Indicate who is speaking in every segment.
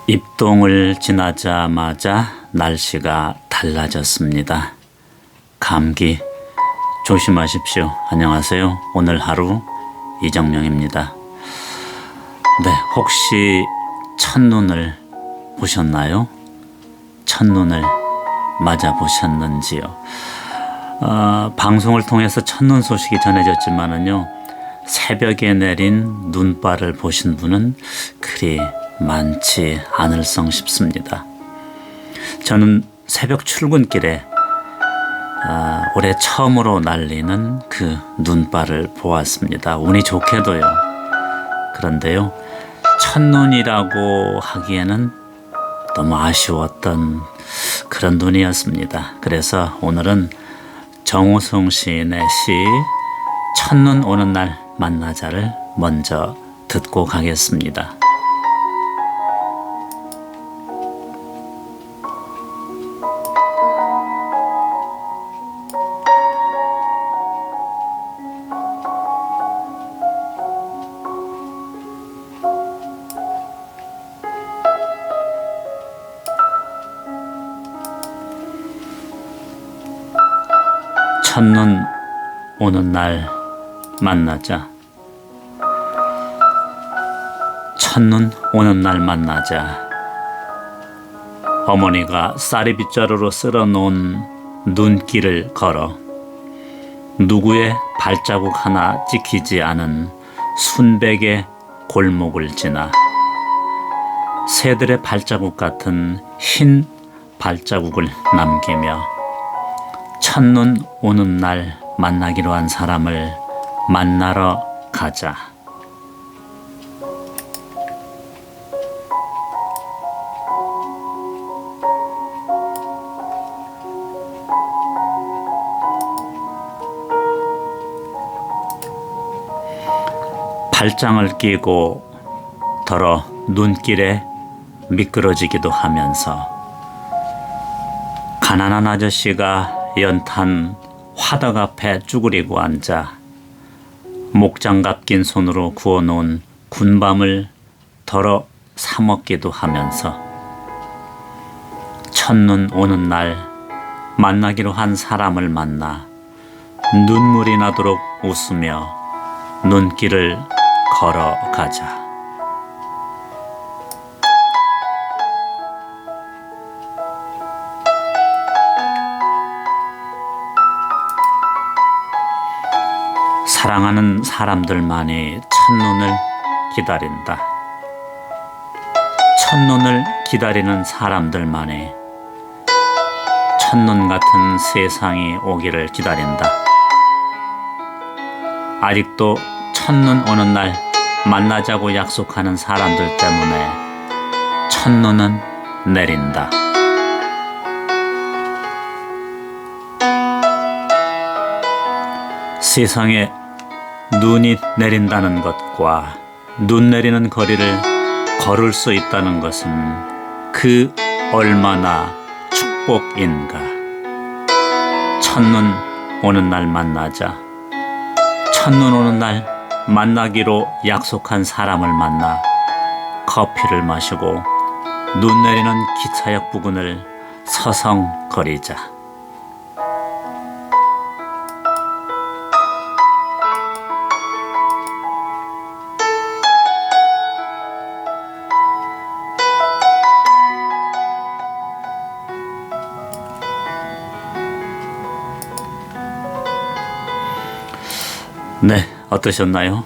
Speaker 1: 입동을 지나자마자 날씨가 달라졌습니다. 감기 조심하십시오. 안녕하세요. 오늘 하루 이정명입니다. 네, 혹시 첫눈을 보셨나요? 첫눈을 맞아보셨는지요? 방송을 통해서 첫눈 소식이 전해졌지만은요, 새벽에 내린 눈발을 보신 분은 그리 많지 않을성 싶습니다. 저는 새벽 출근길에 올해 처음으로 날리는 그 눈발을 보았습니다. 운이 좋게도요. 그런데요, 첫눈이라고 하기에는 너무 아쉬웠던 그런 눈이었습니다. 그래서 오늘은 정우성 시인의 시 첫눈 오는 날 만나자를 먼저 듣고 가겠습니다. 첫눈 오는 날 만나자. 첫눈 오는 날 만나자. 어머니가 쌀이 빗자루로 쓸어놓은 눈길을 걸어 누구의 발자국 하나 찍히지 않은 순백의 골목을 지나 새들의 발자국 같은 흰 발자국을 남기며 첫눈 오는 날 만나기로 한 사람을 만나러 가자. 발장을 끼고 더러 눈길에 미끄러지기도 하면서 가난한 아저씨가 연탄 화덕 앞에 쭈그리고 앉아 목장갑 낀 손으로 구워놓은 군밤을 덜어 사먹기도 하면서 첫눈 오는 날 만나기로 한 사람을 만나 눈물이 나도록 웃으며 눈길을 걸어가자. 사랑하는 사람들만이 첫눈을 기다린다. 첫눈을 기다리는 사람들만이 첫눈 같은 세상이 오기를 기다린다. 아직도 첫눈 오는 날 만나자고 약속하는 사람들 때문에 첫눈은 내린다. 세상에 눈이 내린다는 것과 눈 내리는 거리를 걸을 수 있다는 것은 그 얼마나 축복인가. 첫눈 오는 날 만나자. 첫눈 오는 날 만나기로 약속한 사람을 만나 커피를 마시고 눈 내리는 기차역 부근을 서성거리자. 네, 어떠셨나요?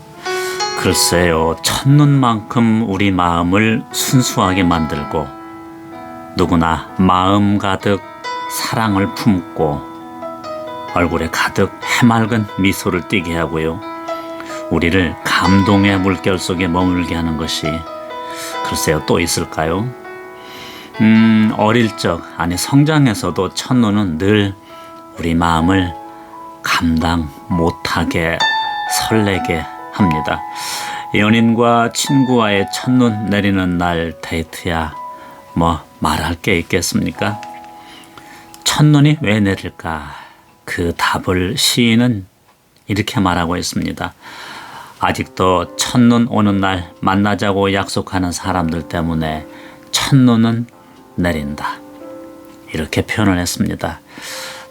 Speaker 1: 글쎄요, 첫눈만큼 우리 마음을 순수하게 만들고 누구나 마음 가득 사랑을 품고 얼굴에 가득 해맑은 미소를 띠게 하고요, 우리를 감동의 물결 속에 머물게 하는 것이 글쎄요 또 있을까요? 어릴 적, 아니 성장에서도 첫눈은 늘 우리 마음을 감당 못하게 설레게 합니다. 연인과 친구와의 첫눈 내리는 날 데이트야 뭐 말할 게 있겠습니까? 첫눈이 왜 내릴까? 그 답을 시인은 이렇게 말하고 있습니다. 아직도 첫눈 오는 날 만나자고 약속하는 사람들 때문에 첫눈은 내린다. 이렇게 표현을 했습니다.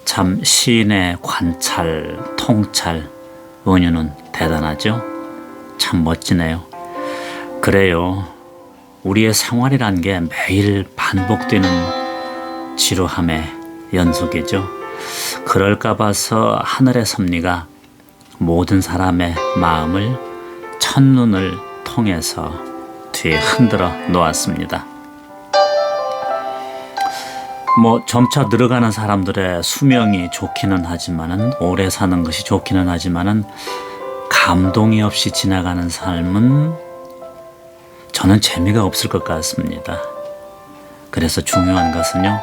Speaker 1: 참 시인의 관찰, 통찰, 은유는 대단하죠? 참 멋지네요. 그래요. 우리의 생활이란 게 매일 반복되는 지루함의 연속이죠. 그럴까 봐서 하늘의 섭리가 모든 사람의 마음을 첫눈을 통해서 뒤에 흔들어 놓았습니다. 점차 늘어가는 사람들의 수명이 좋기는 하지만은, 오래 사는 것이 좋기는 하지만은, 감동이 없이 지나가는 삶은 저는 재미가 없을 것 같습니다. 그래서 중요한 것은요,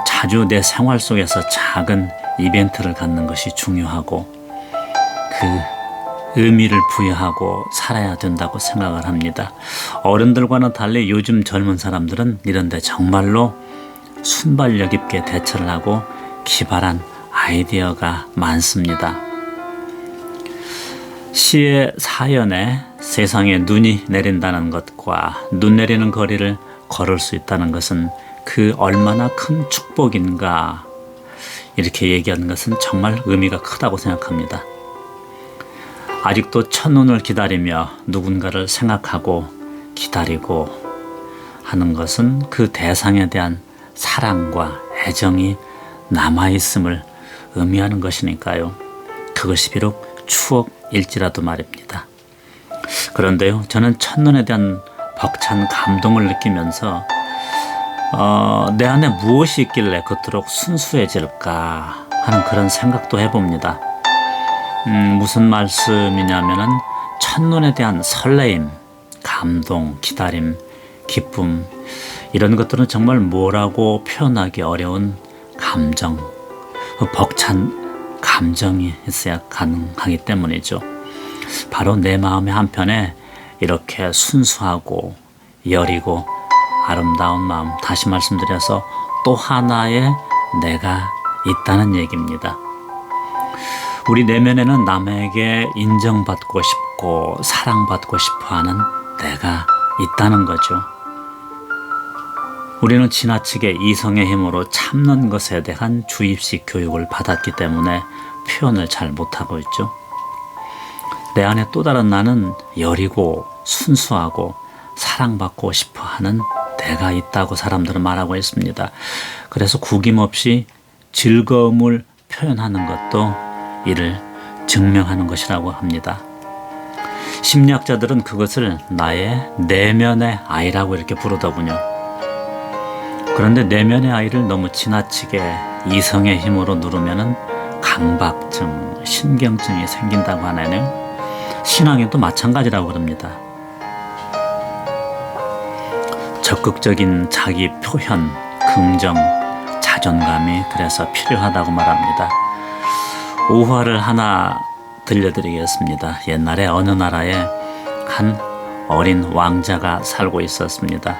Speaker 1: 자주 내 생활 속에서 작은 이벤트를 갖는 것이 중요하고, 그 의미를 부여하고 살아야 된다고 생각을 합니다. 어른들과는 달리 요즘 젊은 사람들은 이런데 정말로 순발력 있게 대처를 하고 기발한 아이디어가 많습니다. 시의 사연에 세상에 눈이 내린다는 것과 눈 내리는 거리를 걸을 수 있다는 것은 그 얼마나 큰 축복인가, 이렇게 얘기하는 것은 정말 의미가 크다고 생각합니다. 아직도 첫눈을 기다리며 누군가를 생각하고 기다리고 하는 것은 그 대상에 대한 사랑과 애정이 남아있음을 의미하는 것이니까요. 그것이 비록 추억일지라도 말입니다. 그런데요, 저는 첫눈에 대한 벅찬 감동을 느끼면서 내 안에 무엇이 있길래 그토록 순수해질까 하는 그런 생각도 해봅니다. 무슨 말씀이냐면은 첫눈에 대한 설레임, 감동, 기다림, 기쁨, 이런 것들은 정말 뭐라고 표현하기 어려운 감정, 벅찬 감정이 있어야 가능하기 때문이죠. 바로 내 마음의 한편에 이렇게 순수하고 여리고 아름다운 마음, 다시 말씀드려서 또 하나의 내가 있다는 얘기입니다. 우리 내면에는 남에게 인정받고 싶고 사랑받고 싶어하는 내가 있다는 거죠. 우리는 지나치게 이성의 힘으로 참는 것에 대한 주입식 교육을 받았기 때문에 표현을 잘 못하고 있죠. 내 안에 또 다른 나는 여리고 순수하고 사랑받고 싶어하는 내가 있다고 사람들은 말하고 있습니다. 그래서 구김없이 즐거움을 표현하는 것도 이를 증명하는 것이라고 합니다. 심리학자들은 그것을 나의 내면의 아이라고 이렇게 부르더군요. 그런데 내면의 아이를 너무 지나치게 이성의 힘으로 누르면은 강박증, 신경증이 생긴다고 하네요. 신앙에도 마찬가지라고 그럽니다. 적극적인 자기 표현, 긍정, 자존감이 그래서 필요하다고 말합니다. 우화를 하나 들려드리겠습니다. 옛날에 어느 나라에 한 어린 왕자가 살고 있었습니다.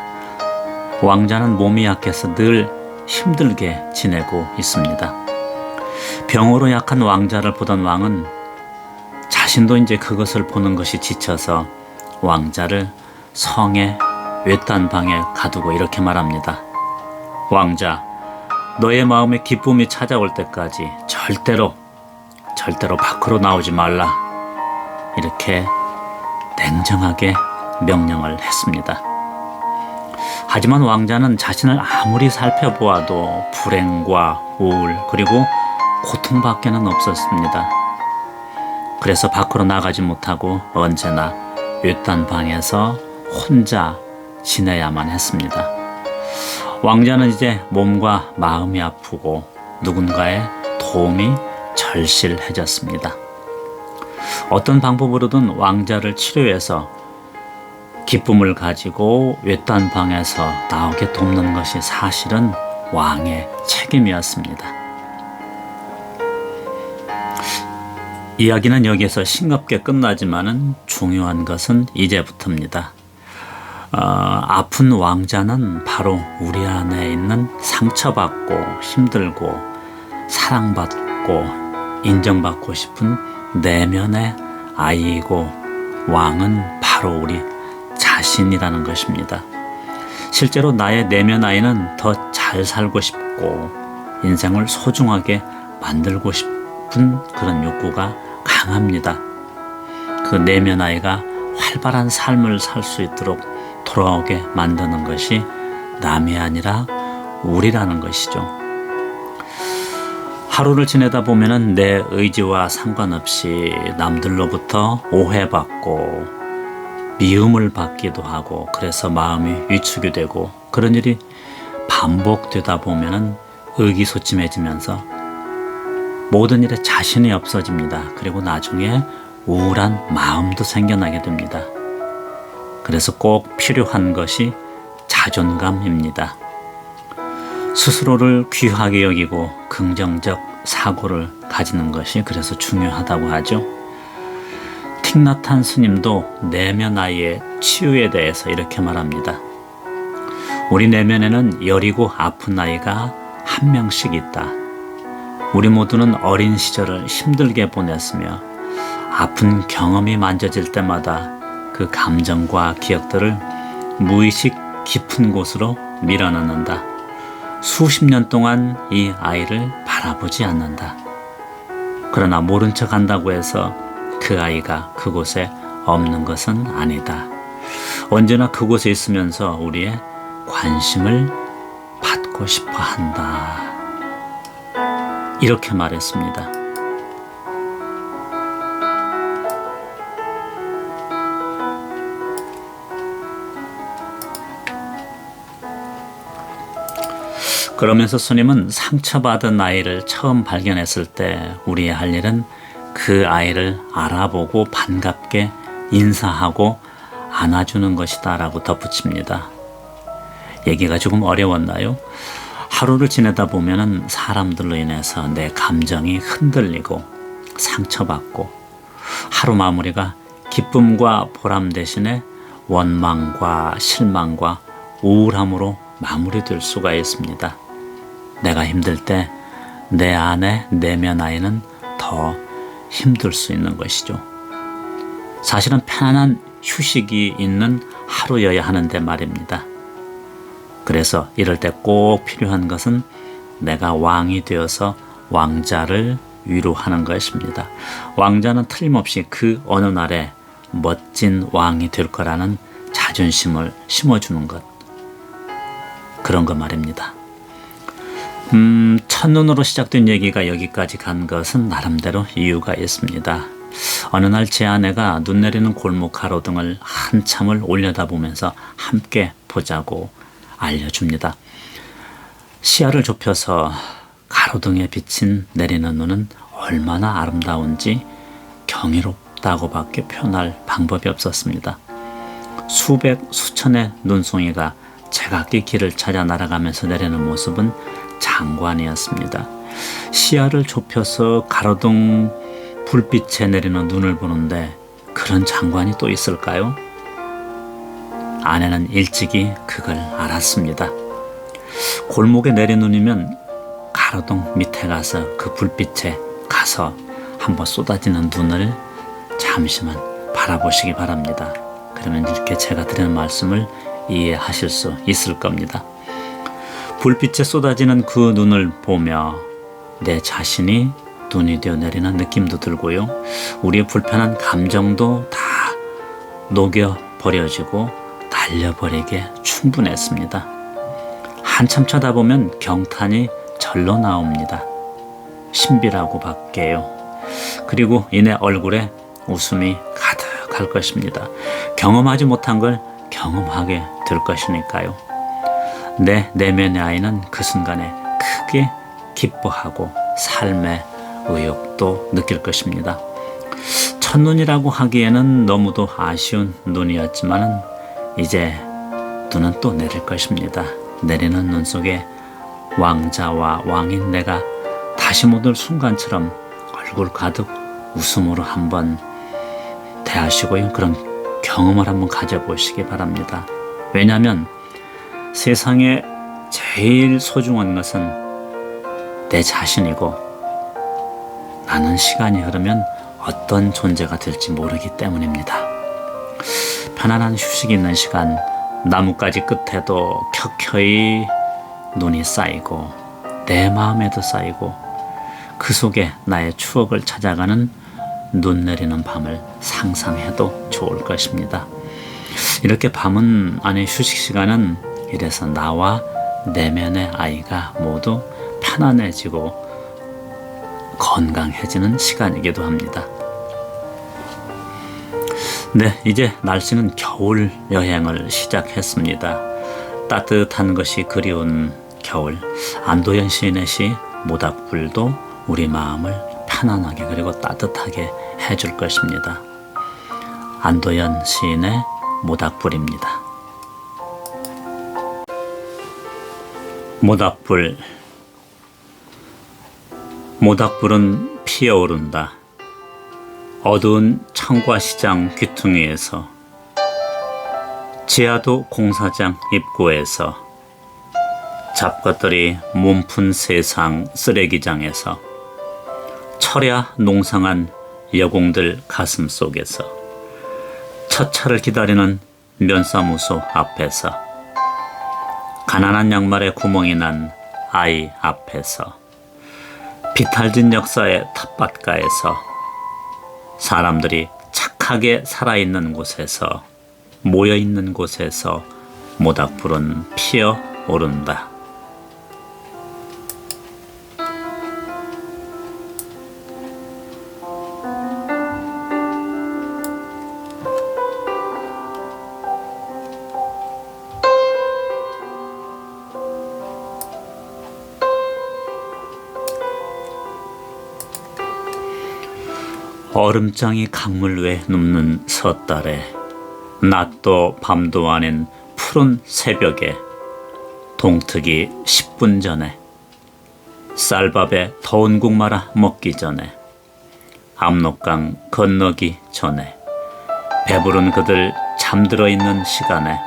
Speaker 1: 왕자는 몸이 약해서 늘 힘들게 지내고 있습니다. 병으로 약한 왕자를 보던 왕은 자신도 이제 그것을 보는 것이 지쳐서 왕자를 성의 외딴 방에 가두고 이렇게 말합니다. 왕자, 너의 마음에 기쁨이 찾아올 때까지 절대로 밖으로 나오지 말라. 이렇게 냉정하게 명령을 했습니다. 하지만 왕자는 자신을 아무리 살펴보아도 불행과 우울 그리고 고통밖에는 없었습니다. 그래서 밖으로 나가지 못하고 언제나 외딴 방에서 혼자 지내야만 했습니다. 왕자는 이제 몸과 마음이 아프고 누군가의 도움이 절실해졌습니다. 어떤 방법으로든 왕자를 치료해서 기쁨을 가지고 외딴 방에서 나오게 돕는 것이 사실은 왕의 책임이었습니다. 이야기는 여기에서 싱겁게 끝나지만은 중요한 것은 이제부터입니다. 아픈 왕자는 바로 우리 안에 있는 상처받고 힘들고 사랑받고 인정받고 싶은 내면의 아이이고 왕은 바로 우리 자신이라는 것입니다. 실제로 나의 내면 아이는 더 잘 살고 싶고 인생을 소중하게 만들고 싶은 그런 욕구가 강합니다. 그 내면 아이가 활발한 삶을 살 수 있도록 돌아오게 만드는 것이 남이 아니라 우리라는 것이죠. 하루를 지내다 보면은 내 의지와 상관없이 남들로부터 오해받고 미움을 받기도 하고 그래서 마음이 위축이 되고 그런 일이 반복되다 보면은 의기소침해지면서 모든 일에 자신이 없어집니다. 그리고 나중에 우울한 마음도 생겨나게 됩니다. 그래서 꼭 필요한 것이 자존감입니다. 스스로를 귀하게 여기고 긍정적 사고를 가지는 것이 그래서 중요하다고 하죠. 틱나탄 스님도 내면 아이의 치유에 대해서 이렇게 말합니다. 우리 내면에는 여리고 아픈 아이가 한 명씩 있다. 우리 모두는 어린 시절을 힘들게 보냈으며 아픈 경험이 만져질 때마다 그 감정과 기억들을 무의식 깊은 곳으로 밀어넣는다. 수십 년 동안 이 아이를 바라보지 않는다. 그러나 모른 척 한다고 해서 그 아이가 그곳에 없는 것은 아니다. 언제나 그곳에 있으면서 우리의 관심을 받고 싶어 한다. 이렇게 말했습니다. 그러면서 스님은 상처받은 아이를 처음 발견했을 때 우리의 할 일은 그 아이를 알아보고 반갑게 인사하고 안아주는 것이다 라고 덧붙입니다. 얘기가 조금 어려웠나요? 하루를 지내다 보면은 사람들로 인해서 내 감정이 흔들리고 상처받고 하루 마무리가 기쁨과 보람 대신에 원망과 실망과 우울함으로 마무리될 수가 있습니다. 내가 힘들 때 내 안에 내면 아이는 더 힘들 수 있는 것이죠. 사실은 편안한 휴식이 있는 하루여야 하는데 말입니다. 그래서 이럴 때 꼭 필요한 것은 내가 왕이 되어서 왕자를 위로하는 것입니다. 왕자는 틀림없이 그 어느 날에 멋진 왕이 될 거라는 자존심을 심어주는 것. 그런 거 말입니다. 첫눈으로 시작된 얘기가 여기까지 간 것은 나름대로 이유가 있습니다. 어느 날 제 아내가 눈 내리는 골목 가로등을 한참을 올려다보면서 함께 보자고 알려줍니다. 시야를 좁혀서 가로등에 비친 내리는 눈은 얼마나 아름다운지 경이롭다고밖에 표현할 방법이 없었습니다. 수백 수천의 눈송이가 제각기 길을 찾아 날아가면서 내리는 모습은 장관이었습니다. 시야를 좁혀서 가로등 불빛에 내리는 눈을 보는데 그런 장관이 또 있을까요? 아내는 일찍이 그걸 알았습니다. 골목에 내린 눈이면 가로등 밑에 가서 그 불빛에 가서 한번 쏟아지는 눈을 잠시만 바라보시기 바랍니다. 그러면 이렇게 제가 드리는 말씀을 이해하실 수 있을 겁니다. 불빛에 쏟아지는 그 눈을 보며 내 자신이 눈이 되어 내리는 느낌도 들고요. 우리의 불편한 감정도 다 녹여버려지고 날려버리게 충분했습니다. 한참 쳐다보면 경탄이 절로 나옵니다. 신비라고 밖에요. 그리고 이내 얼굴에 웃음이 가득할 것입니다. 경험하지 못한 걸 경험하게 될 것이니까요. 내 내면의 아이는 그 순간에 크게 기뻐하고 삶의 의욕도 느낄 것입니다. 첫눈이라고 하기에는 너무도 아쉬운 눈이었지만 이제 눈은 또 내릴 것입니다. 내리는 눈 속에 왕자와 왕인 내가 다시 못 올 순간처럼 얼굴 가득 웃음으로 한번 대하시고요. 그런 경험을 한번 가져보시기 바랍니다. 왜냐하면 세상에 제일 소중한 것은 내 자신이고 나는 시간이 흐르면 어떤 존재가 될지 모르기 때문입니다. 편안한 휴식 있는 시간 나뭇가지 끝에도 켜켜이 눈이 쌓이고 내 마음에도 쌓이고 그 속에 나의 추억을 찾아가는 눈 내리는 밤을 상상해도 좋을 것입니다. 이렇게 밤은 안에 휴식 시간은 이래서 나와 내면의 아이가 모두 편안해지고 건강해지는 시간이기도 합니다. 네, 이제 날씨는 겨울 여행을 시작했습니다. 따뜻한 것이 그리운 겨울, 안도현 시인의 시 모닥불도 우리 마음을 편안하게 그리고 따뜻하게 해줄 것입니다. 안도현 시인의 모닥불입니다. 모닥불. 모닥불은 피어오른다. 어두운 청과시장 귀퉁이에서, 지하도 공사장 입구에서, 잡것들이 몸푼 세상 쓰레기장에서, 철야 농상한 여공들 가슴 속에서, 첫 차를 기다리는 면사무소 앞에서, 가난한 양말에 구멍이 난 아이 앞에서, 비탈진 역사의 텃밭가에서, 사람들이 착하게 살아있는 곳에서, 모여있는 곳에서 모닥불은 피어오른다. 얼음장이 강물 위에 눕는 섣달에, 낮도 밤도 아닌 푸른 새벽에, 동트기 10분 전에, 쌀밥에 더운 국 말아 먹기 전에, 압록강 건너기 전에, 배부른 그들 잠들어 있는 시간에,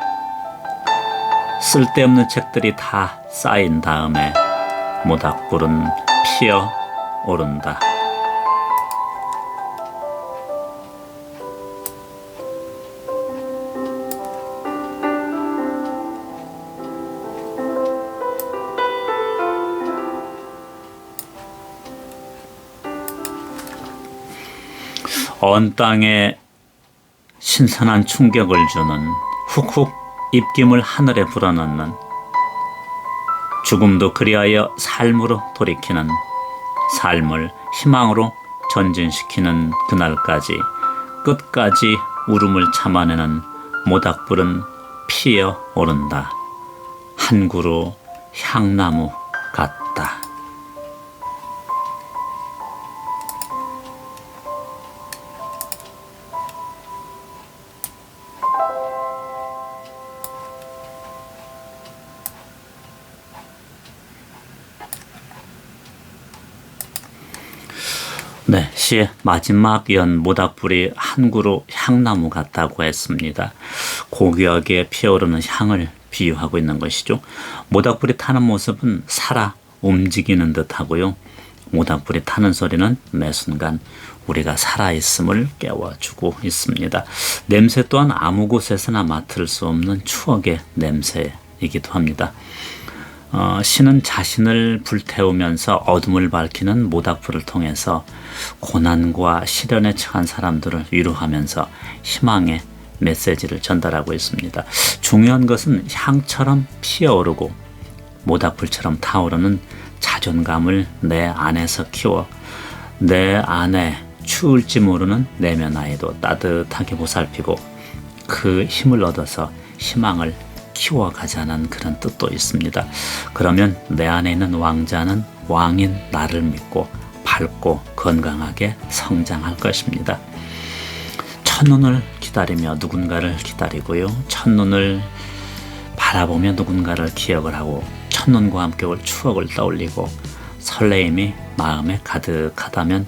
Speaker 1: 쓸데없는 책들이 다 쌓인 다음에 모닥불은 피어오른다. 언 땅에 신선한 충격을 주는, 훅훅 입김을 하늘에 불어넣는, 죽음도 그리하여 삶으로 돌이키는, 삶을 희망으로 전진시키는 그날까지 끝까지 울음을 참아내는 모닥불은 피어오른다. 한 그루 향나무 같다. 네, 시의 마지막 연 모닥불이 한 그루 향나무 같다고 했습니다. 고귀하게 피어오르는 향을 비유하고 있는 것이죠. 모닥불이 타는 모습은 살아 움직이는 듯하고요. 모닥불이 타는 소리는 매 순간 우리가 살아있음을 깨워주고 있습니다. 냄새 또한 아무 곳에서나 맡을 수 없는 추억의 냄새이기도 합니다. 시는 자신을 불태우면서 어둠을 밝히는 모닥불을 통해서 고난과 시련에 처한 사람들을 위로하면서 희망의 메시지를 전달하고 있습니다. 중요한 것은 향처럼 피어오르고 모닥불처럼 타오르는 자존감을 내 안에서 키워 내 안에 추울지 모르는 내면 아이도 따뜻하게 보살피고 그 힘을 얻어서 희망을 키워가자는 그런 뜻도 있습니다. 그러면 내 안에 있는 왕자는 왕인 나를 믿고 밝고 건강하게 성장할 것입니다. 첫눈을 기다리며 누군가를 기다리고요. 첫눈을 바라보며 누군가를 기억을 하고 첫눈과 함께 올 추억을 떠올리고 설레임이 마음에 가득하다면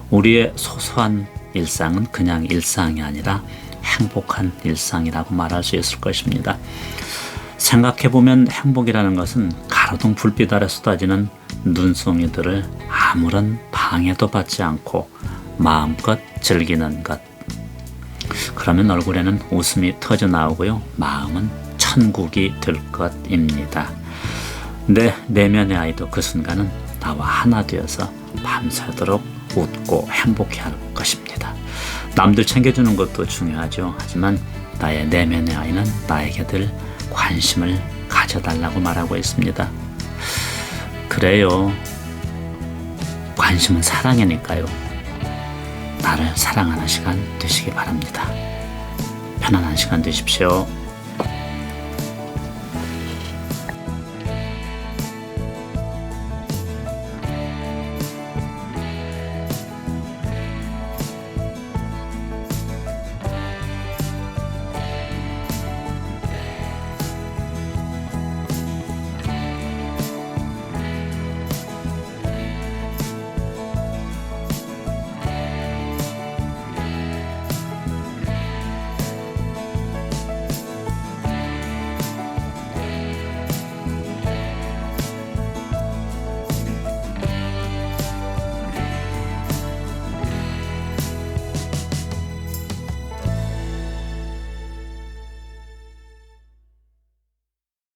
Speaker 1: 우리의 소소한 일상은 그냥 일상이 아니라 행복한 일상이라고 말할 수 있을 것입니다. 생각해보면 행복이라는 것은 가로등 불빛 아래 쏟아지는 눈송이들을 아무런 방해도 받지 않고 마음껏 즐기는 것. 그러면 얼굴에는 웃음이 터져 나오고요. 마음은 천국이 될 것입니다. 내 내면의 아이도 그 순간은 나와 하나 되어서 밤새도록 웃고 행복해할 것입니다. 남들 챙겨주는 것도 중요하죠. 하지만 나의 내면의 아이는 나에게 늘 관심을 가져달라고 말하고 있습니다. 그래요. 관심은 사랑이니까요. 나를 사랑하는 시간 되시기 바랍니다. 편안한 시간 되십시오.